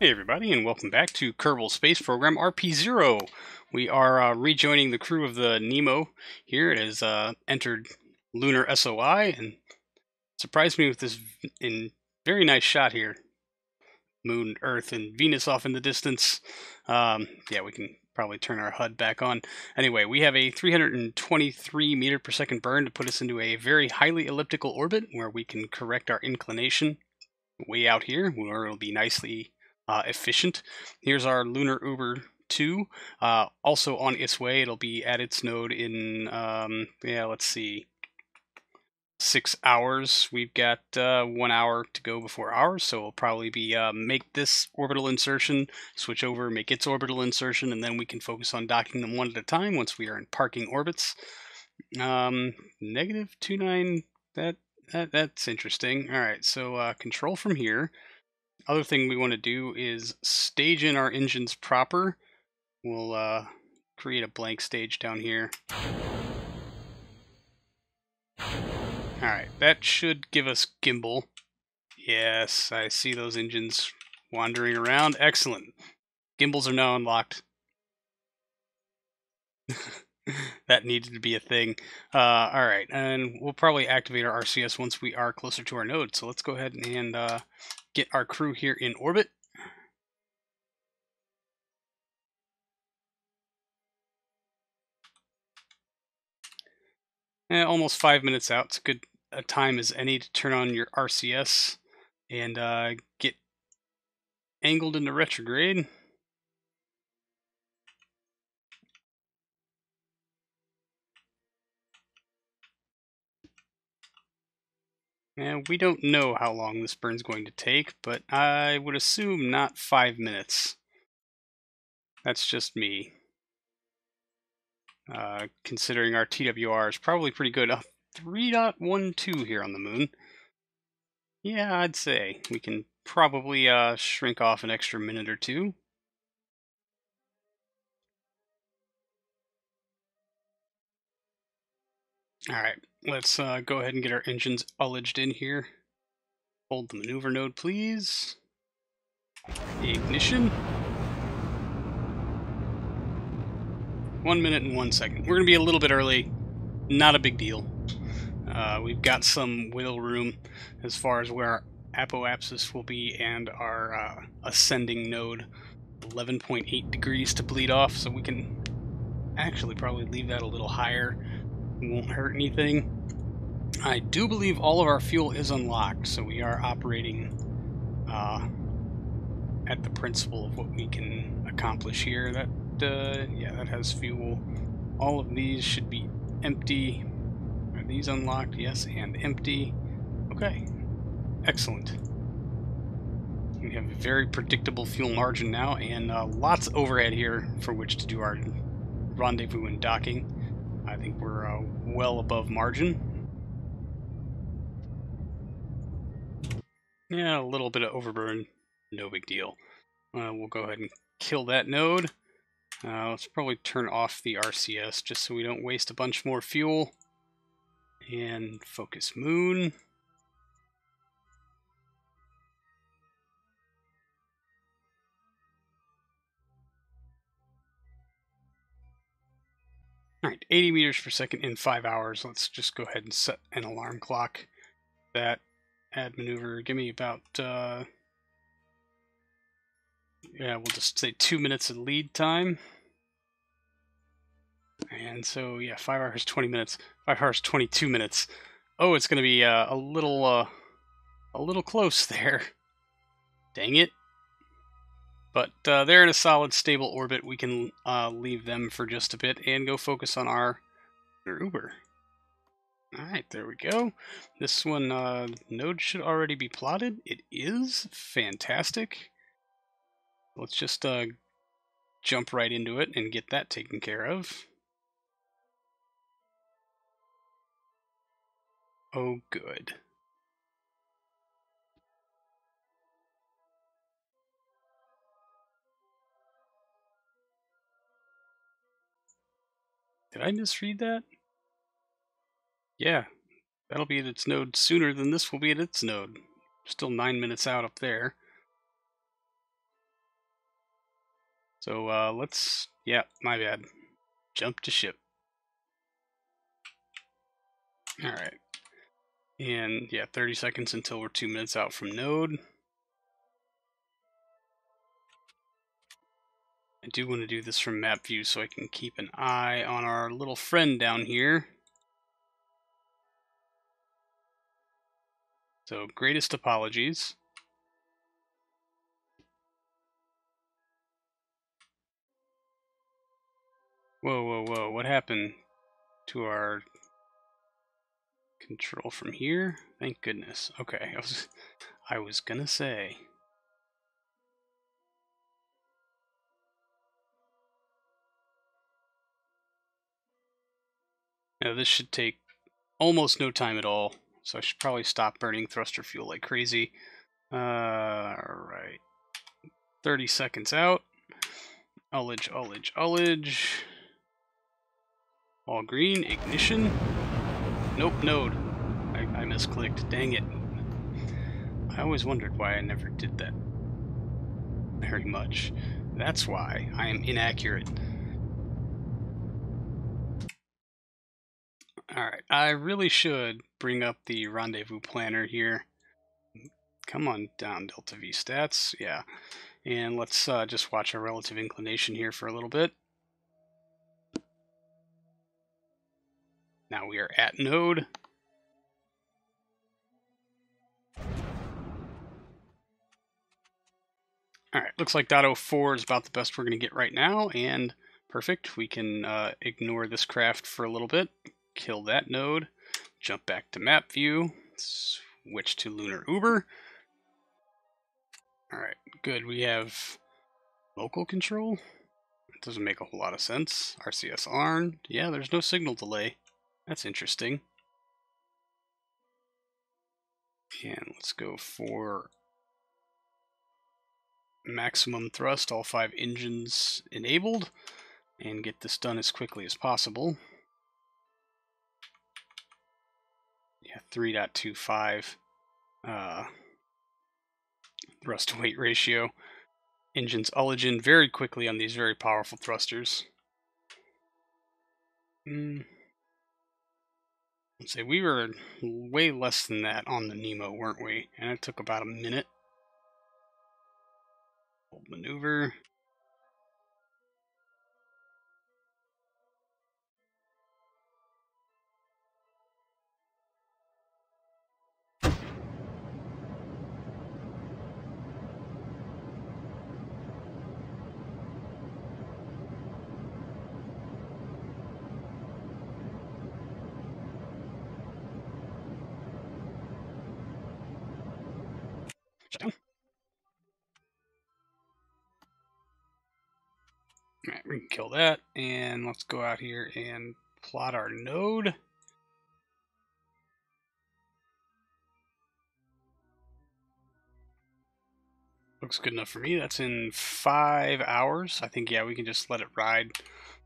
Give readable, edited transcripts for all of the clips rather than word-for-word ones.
Hey everybody, and welcome back to Kerbal Space Program RP-0. We are rejoining the crew of the Nemo here. It has entered Lunar SOI and surprised me with this very nice shot here. Moon, Earth, and Venus off in the distance. Yeah, we can probably turn our HUD back on. Anyway, we have a 323 meter per second burn to put us into a very highly elliptical orbit where we can correct our inclination way out here, where it'll be nicely efficient. Here's our Lunar Uber 2, also on its way. It'll be at its node in, let's see, 6 hours. We've got 1 hour to go before ours, so we'll probably be make this orbital insertion, switch over, make its orbital insertion, and then we can focus on docking them one at a time once we are in parking orbits. Negative 29, that's interesting. All right, so control from here. Other thing we want to do is stage in our engines proper. We'll create a blank stage down here. Alright, that should give us gimbal. Yes, I see those engines wandering around. Excellent. Gimbals are now unlocked. That needed to be a thing. Alright, and we'll probably activate our RCS once we are closer to our node. So let's go ahead and get our crew here in orbit. Almost 5 minutes out. It's a good time as any to turn on your RCS and get angled into retrograde. And we don't know how long this burn's going to take, but I would assume not 5 minutes. That's just me. Considering our TWR is probably pretty good. 3.12 here on the moon. Yeah, I'd say we can probably shrink off an extra minute or two. Alright, let's go ahead and get our engines ullaged in here. Hold the maneuver node, please. Ignition. 1 minute and 1 second. We're going to be a little bit early. Not a big deal. We've got some wiggle room as far as where our apoapsis will be and our ascending node. 11.8 degrees to bleed off, so we can actually probably leave that a little higher. It won't hurt anything. I do believe all of our fuel is unlocked, so we are operating at the principle of what we can accomplish here. Yeah, that has fuel. All of these should be empty. Are these unlocked? Yes, and empty. Okay, excellent. We have a very predictable fuel margin now, and lots of overhead here for which to do our rendezvous and docking. I think we're well above margin. Yeah, a little bit of overburn, no big deal. We'll go ahead and kill that node. Let's probably turn off the RCS just so we don't waste a bunch more fuel. And focus moon. Alright, 80 meters per second in 5 hours. Let's just go ahead and set an alarm clock. That add maneuver, give me about, yeah, we'll just say 2 minutes of lead time. And so, yeah, 5 hours, 20 minutes. 5 hours, 22 minutes. Oh, it's going to be a little close there. Dang it. But they're in a solid, stable orbit. We can leave them for just a bit and go focus on our Uber. Alright, there we go. This one, node should already be plotted. It is. Fantastic. Let's just jump right into it and get that taken care of. Oh, good. Did I misread that? Yeah, that'll be at its node sooner than this will be at its node. Still 9 minutes out up there. So let's, yeah, my bad. Jump to ship. Alright. And yeah, 30 seconds until we're 2 minutes out from node. I do want to do this from map view so I can keep an eye on our little friend down here. So, greatest apologies. Whoa, whoa, whoa, what happened to our control from here? Thank goodness. Okay, I was gonna say. Now this should take almost no time at all, so I should probably stop burning thruster fuel like crazy. Alright. 30 seconds out. Ullage, ullage, ullage. All green, ignition. Nope, node. I misclicked, dang it. I always wondered why I never did that very much. That's why I am inaccurate. Alright, I really should bring up the rendezvous planner here. Come on down, Delta V stats, yeah. And let's just watch our relative inclination here for a little bit. Now we are at node. Alright, looks like .04 is about the best we're going to get right now, and perfect. We can ignore this craft for a little bit, kill that node, jump back to map view, switch to Lunar Uber. Alright, good. We have local control. It doesn't make a whole lot of sense. RCS armed. Yeah, there's no signal delay. That's interesting. And let's go for maximum thrust, all 5 engines enabled, and get this done as quickly as possible. Yeah, 3.25 thrust to weight ratio. Engines ullage very quickly on these very powerful thrusters. Let's say we were way less than that on the Nemo, weren't we? And it took about a minute. Hold maneuver. Shut down. Alright, we can kill that, and let's go out here and plot our node. Looks good enough for me. That's in 5 hours. I think, yeah, we can just let it ride.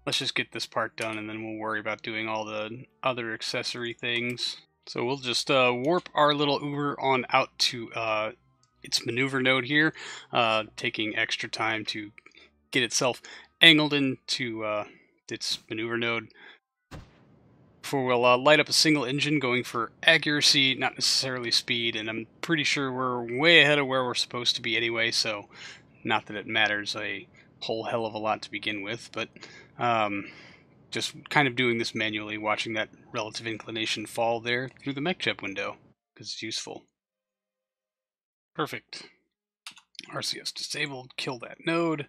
Let's just get this part done, and then we'll worry about doing all the other accessory things. So we'll just warp our little Uber on out to its maneuver node here, taking extra time to get itself angled into its maneuver node. Before we'll light up a single engine, going for accuracy, not necessarily speed, and I'm pretty sure we're way ahead of where we're supposed to be anyway, so not that it matters a whole hell of a lot to begin with, but just kind of doing this manually, watching that relative inclination fall there through the MechJeb window, because it's useful. Perfect. RCS disabled, kill that node,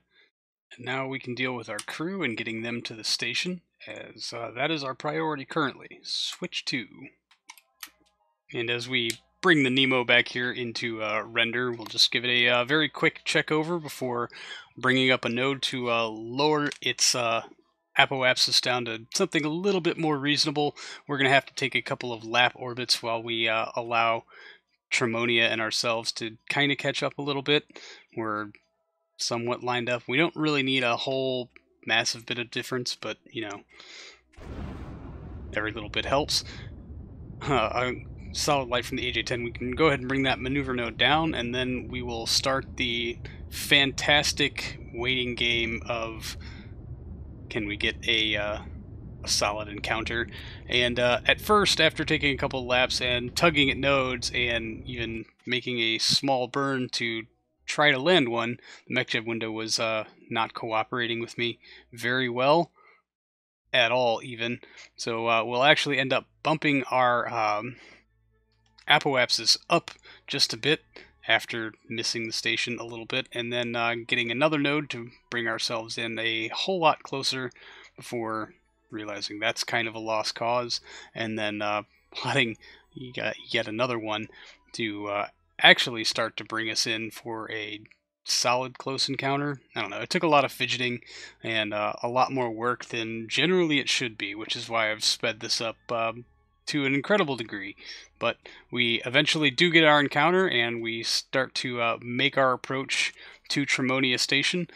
and now we can deal with our crew and getting them to the station, as that is our priority currently. Switch to. And as we bring the Nemo back here into render, we'll just give it a very quick check over before bringing up a node to lower its apoapsis down to something a little bit more reasonable. We're going to have to take a couple of lap orbits while we allow Tremonia and ourselves to kind of catch up a little bit. We're somewhat lined up. We don't really need a whole massive bit of difference, but you know, every little bit helps. solid light from the AJ-10, we can go ahead and bring that maneuver node down, and then we will start the fantastic waiting game of can we get a solid encounter. And at first, after taking a couple laps and tugging at nodes and even making a small burn to try to land one, the MechJeb window was not cooperating with me very well at all even. So we'll actually end up bumping our apoapsis up just a bit after missing the station a little bit, and then getting another node to bring ourselves in a whole lot closer before realizing that's kind of a lost cause, and then plotting yet another one to actually start to bring us in for a solid close encounter. I don't know, it took a lot of fidgeting and a lot more work than generally it should be, which is why I've sped this up to an incredible degree. But we eventually do get our encounter, and we start to make our approach to Tremonia Station,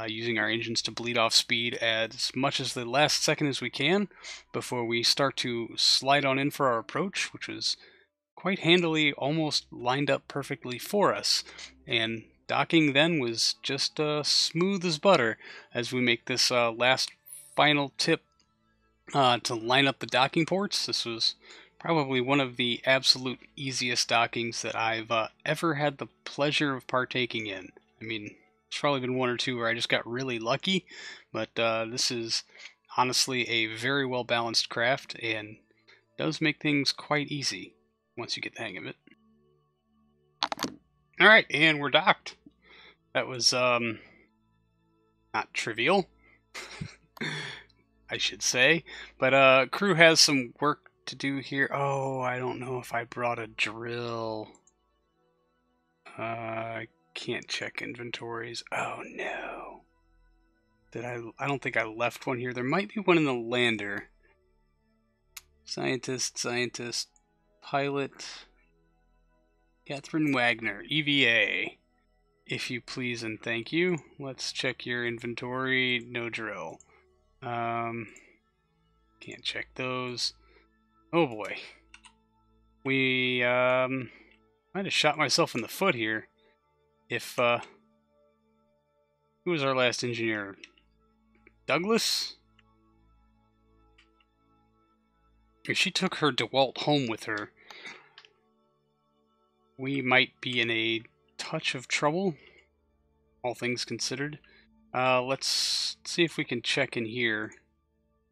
using our engines to bleed off speed as much as the last second as we can before we start to slide on in for our approach, which was quite handily almost lined up perfectly for us. And docking then was just smooth as butter as we make this last final tip to line up the docking ports. This was probably one of the absolute easiest dockings that I've ever had the pleasure of partaking in. I mean, there's probably been one or two where I just got really lucky, but this is honestly a very well balanced craft and does make things quite easy once you get the hang of it. Alright, and we're docked. That was not trivial. I should say, but crew has some work to do here. Oh, I don't know if I brought a drill. I can't check inventories. Oh no. Did I don't think I left one here. There might be one in the lander. Scientist, pilot, Catherine Wagner, EVA. If you please and thank you. Let's check your inventory. No drill. Can't check those. Oh boy. We might have shot myself in the foot here. If who was our last engineer? Douglas? If she took her DeWalt home with her, we might be in a touch of trouble, all things considered. Let's see if we can check in here.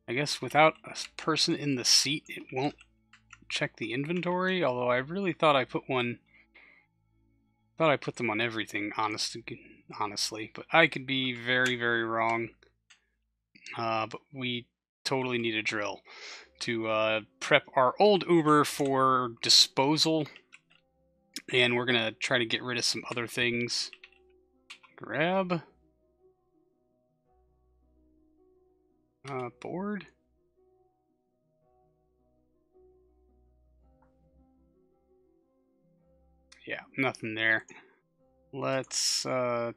I guess without a person in the seat, it won't check the inventory, although I really thought I put one... thought I put them on everything, honestly, but I could be very, very wrong. But we totally need a drill to prep our old Uber for disposal, and we're gonna try to get rid of some other things. Grab board. Yeah, nothing there. Let's can't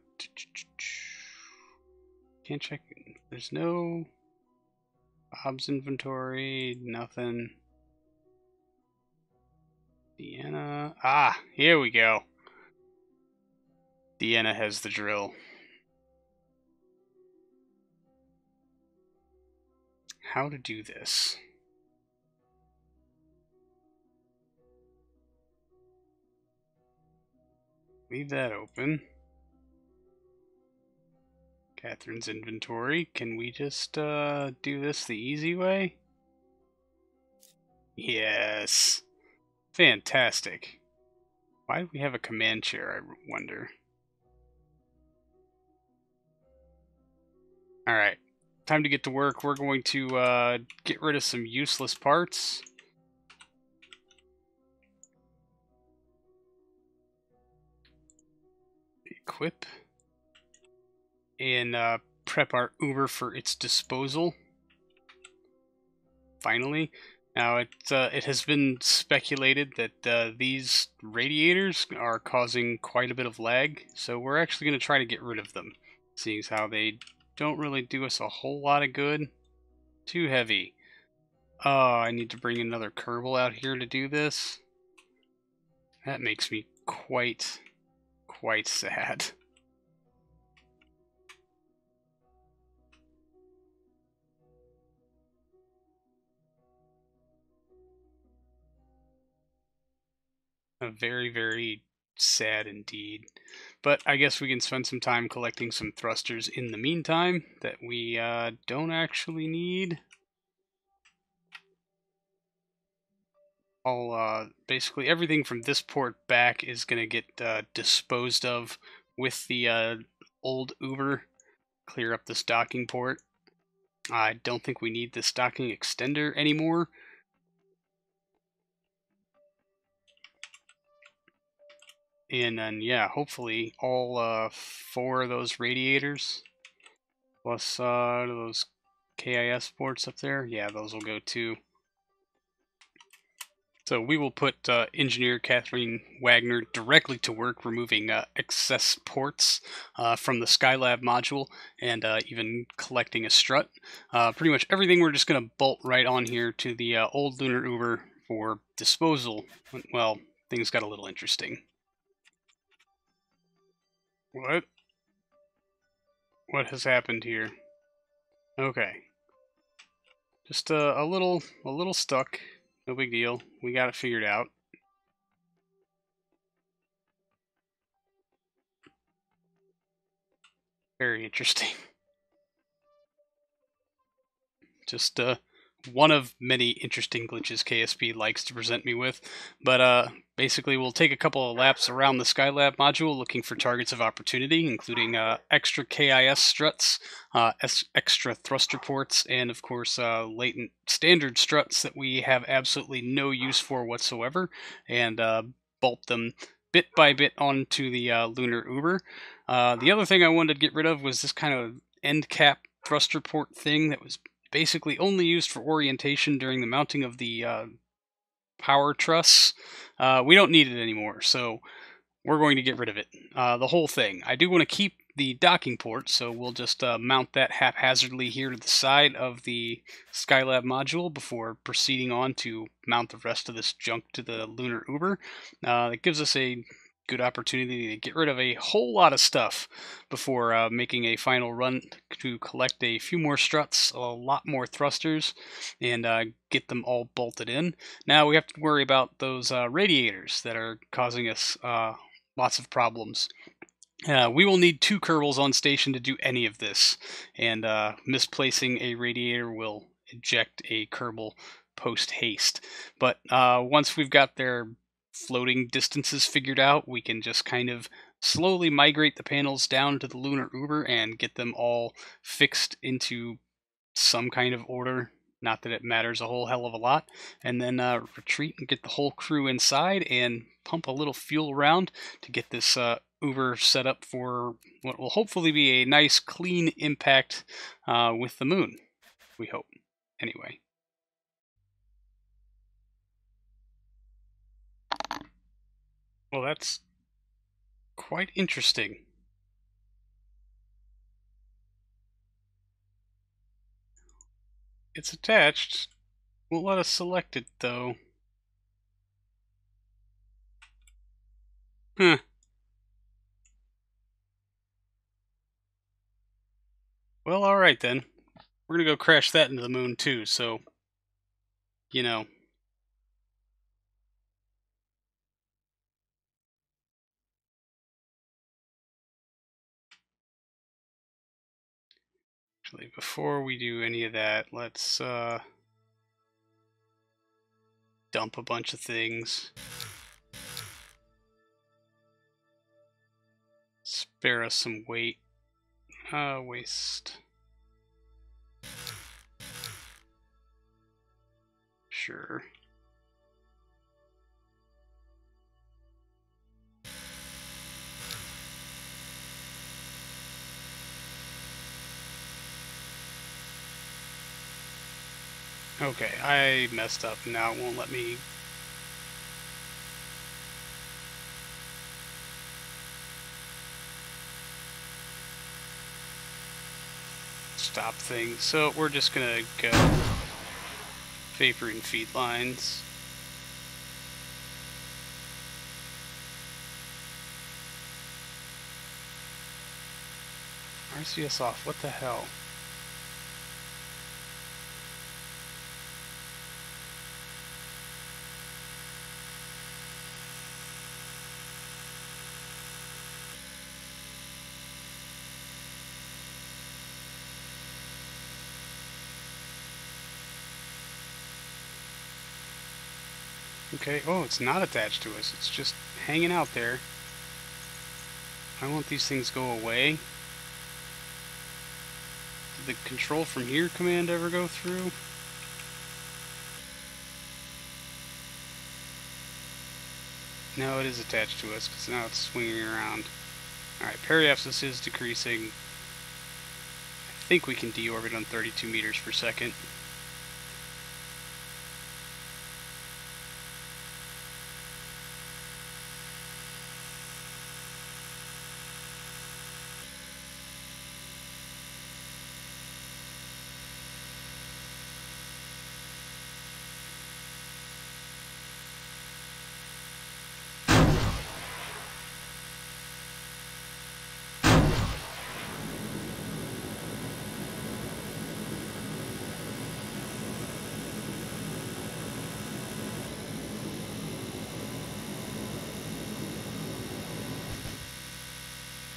check. There's no Bob's inventory, nothing. Deanna. Ah, here we go. Deanna has the drill. How to do this? Leave that open. Catherine's inventory. Can we just do this the easy way? Yes. Fantastic. Why do we have a command chair, I wonder? Alright. Time to get to work. We're going to get rid of some useless parts. Equip. And prep our Uber for its disposal. Finally. Now, it has been speculated that these radiators are causing quite a bit of lag, so we're actually going to try to get rid of them, seeing as how they don't really do us a whole lot of good. Too heavy. Oh, I need to bring another Kerbal out here to do this. That makes me quite sad. Very sad indeed. But I guess we can spend some time collecting some thrusters in the meantime that we don't actually need. All basically everything from this port back is going to get disposed of with the old Uber. Clear up this docking port. I don't think we need this docking extender anymore. And then, yeah, hopefully all 4 of those radiators, plus those KIS ports up there, yeah, those will go too. So we will put Engineer Catherine Wagner directly to work removing excess ports from the Skylab module and even collecting a strut. Pretty much everything we're just going to bolt right on here to the old Lunar Uber for disposal. Well, things got a little interesting. What? What has happened here? Okay. Just a little stuck. No big deal. We got it figured out. Very interesting. Just one of many interesting glitches KSP likes to present me with. But basically we'll take a couple of laps around the Skylab module looking for targets of opportunity, including extra KIS struts, extra thruster ports, and of course latent standard struts that we have absolutely no use for whatsoever, and bolt them bit by bit onto the Lunar Uber. The other thing I wanted to get rid of was this kind of end cap thruster port thing that was basically only used for orientation during the mounting of the power truss. We don't need it anymore, so we're going to get rid of it. The whole thing. I do want to keep the docking port, so we'll just mount that haphazardly here to the side of the Skylab module before proceeding on to mount the rest of this junk to the Lunar Uber. It gives us a good opportunity to get rid of a whole lot of stuff before making a final run to collect a few more struts, a lot more thrusters, and get them all bolted in. Now we have to worry about those radiators that are causing us lots of problems. We will need 2 Kerbals on station to do any of this, and misplacing a radiator will eject a Kerbal post-haste. But once we've got their floating distances figured out, we can just kind of slowly migrate the panels down to the Lunar Uber and get them all fixed into some kind of order. Not that it matters a whole hell of a lot. And then retreat and get the whole crew inside and pump a little fuel around to get this Uber set up for what will hopefully be a nice clean impact with the moon. We hope. Anyway. Well, that's quite interesting. It's attached. Won't let us select it, though. Huh. Well, alright then. We're gonna go crash that into the moon, too, so... You know... Actually, before we do any of that, let's dump a bunch of things. Spare us some weight. Waste. Sure. Okay, I messed up. Now it won't let me... stop things. So we're just gonna go vapor and feed lines. RCS off, what the hell? Okay, oh, it's not attached to us. It's just hanging out there. I want these things go away. Did the control from here command ever go through? No, it is attached to us because now it's swinging around. Alright, periapsis is decreasing. I think we can deorbit on 32 meters per second.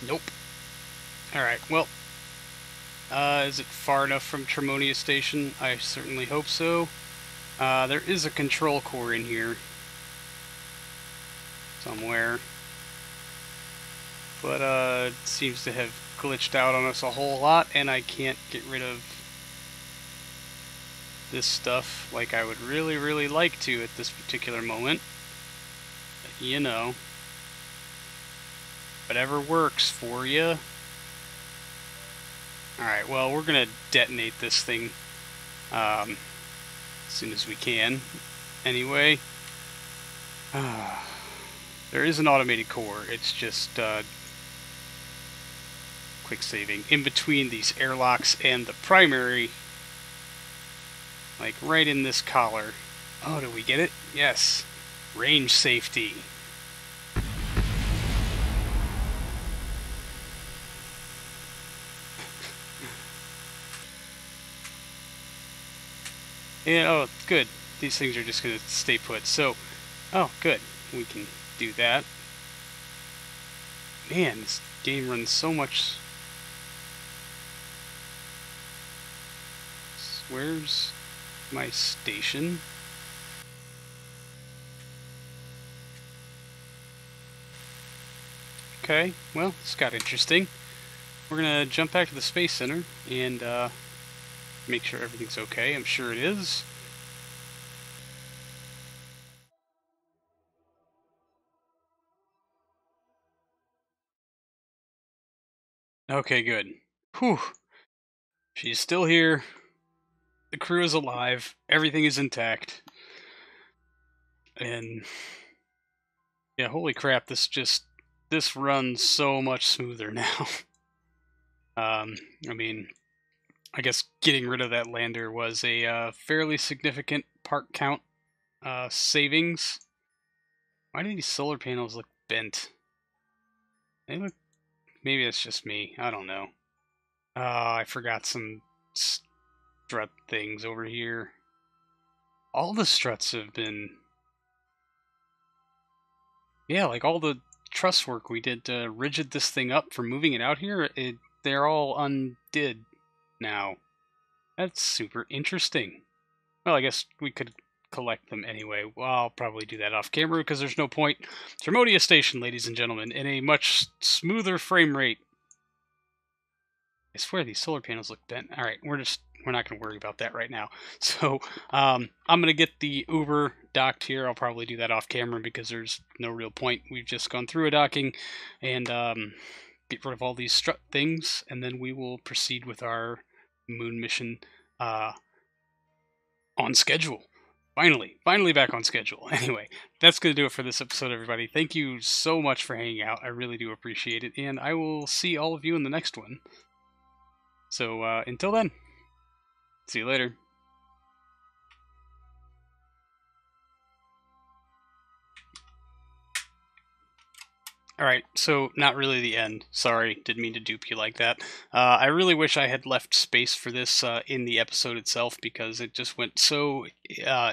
Nope. Alright, well, is it far enough from Tremonia Station? I certainly hope so. There is a control core in here somewhere, but it seems to have glitched out on us a whole lot, and I can't get rid of this stuff like I would really, really like to at this particular moment. But, you know, whatever works for you. Alright, well, we're going to detonate this thing as soon as we can. Anyway, there is an automated core. It's just quick saving in between these airlocks and the primary, like right in this collar. Oh, did we get it? Yes. Range safety. And, oh, good. These things are just going to stay put. So, oh, good. We can do that. Man, this game runs so much. Where's my station? Okay, well, this got interesting. We're going to jump back to the Space Center and make sure everything's okay. I'm sure it is. Okay, good. Whew. She's still here. The crew is alive. Everything is intact. And yeah, holy crap, this runs so much smoother now. I mean, I guess getting rid of that lander was a fairly significant part count savings. Why do these solar panels look bent? They look... Maybe it's just me. I don't know. I forgot some strut things over here. All the struts have been... Yeah, like all the truss work we did to rigid this thing up for moving it out here, they're all undid now. That's super interesting. Well, I guess we could collect them anyway. Well, I'll probably do that off camera because there's no point. Tremonia Station, ladies and gentlemen, in a much smoother frame rate. I swear these solar panels look bent. All right, we're not going to worry about that right now. So I'm going to get the Uber docked here. I'll probably do that off camera because there's no real point. We've just gone through a docking and get rid of all these strut things, and then we will proceed with our moon mission on schedule. Finally back on schedule. Anyway, that's going to do it for this episode, everybody. Thank you so much for hanging out. I really do appreciate it, and I will see all of you in the next one. So until then, see you later. Alright, so not really the end. Sorry, didn't mean to dupe you like that. I really wish I had left space for this in the episode itself, because it just went so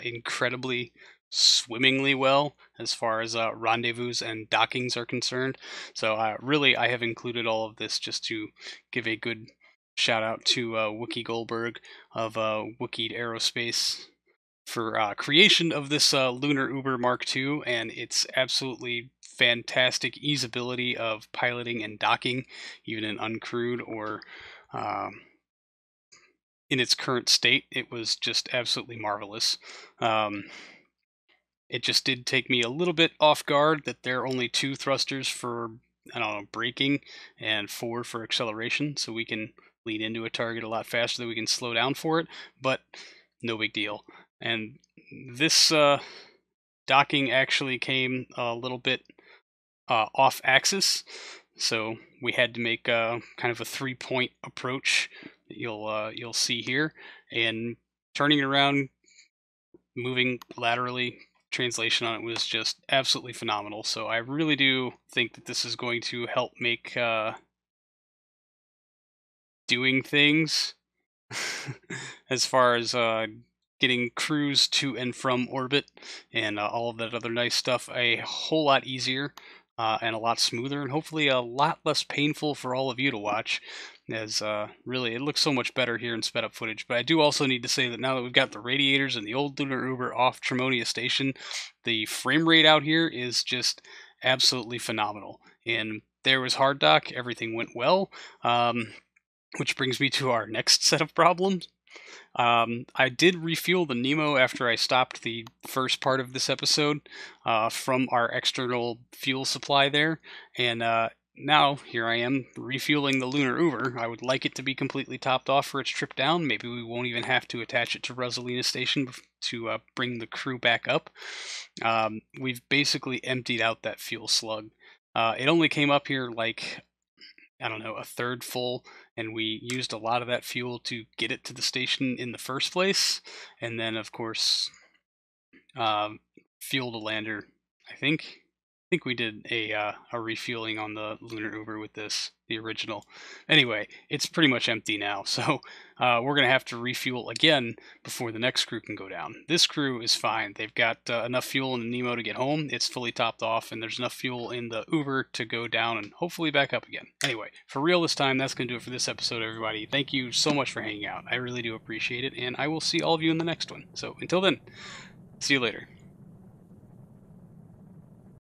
incredibly swimmingly well as far as rendezvous and dockings are concerned. So really, I have included all of this just to give a good shout out to Wookie Goldberg of Wookieed Aerospace for creation of this Lunar Uber Mark II, and its absolutely fantastic easeability of piloting and docking, even in uncrewed or in its current state. It was just absolutely marvelous. It just did take me a little bit off guard that there are only 2 thrusters for, I don't know, braking and 4 for acceleration, so we can lead into a target a lot faster than we can slow down for it, but no big deal. And this docking actually came a little bit off axis, so we had to make kind of a 3-point approach that you'll see here, and turning it around, moving laterally. Translation on it was just absolutely phenomenal. So I really do think that this is going to help make doing things as far as getting crews to and from orbit and all of that other nice stuff a whole lot easier and a lot smoother, and hopefully a lot less painful for all of you to watch, as really it looks so much better here in sped up footage. But I do also need to say that now that we've got the radiators and the old Lunar Uber off Tremonia Station, the frame rate out here is just absolutely phenomenal. And there was hard dock, everything went well, which brings me to our next set of problems. I did refuel the Nemo after I stopped the first part of this episode from our external fuel supply there, and now here I am refueling the Lunar Uber. I would like it to be completely topped off for its trip down. Maybe we won't even have to attach it to Rosalina Station to bring the crew back up. We've basically emptied out that fuel slug. It only came up here like, I don't know, a third full, and we used a lot of that fuel to get it to the station in the first place, and then of course fueled a lander. I think we did a refueling on the Lunar Uber with this, the original. Anyway, it's pretty much empty now, so we're gonna have to refuel again before the next crew can go down. This crew is fine. They've got enough fuel in the Nemo to get home. It's fully topped off, and there's enough fuel in the Uber to go down and hopefully back up again. Anyway, for real this time, that's gonna do it for this episode, everybody. Thank you so much for hanging out. I really do appreciate it, and I will see all of you in the next one. So until then, see you later.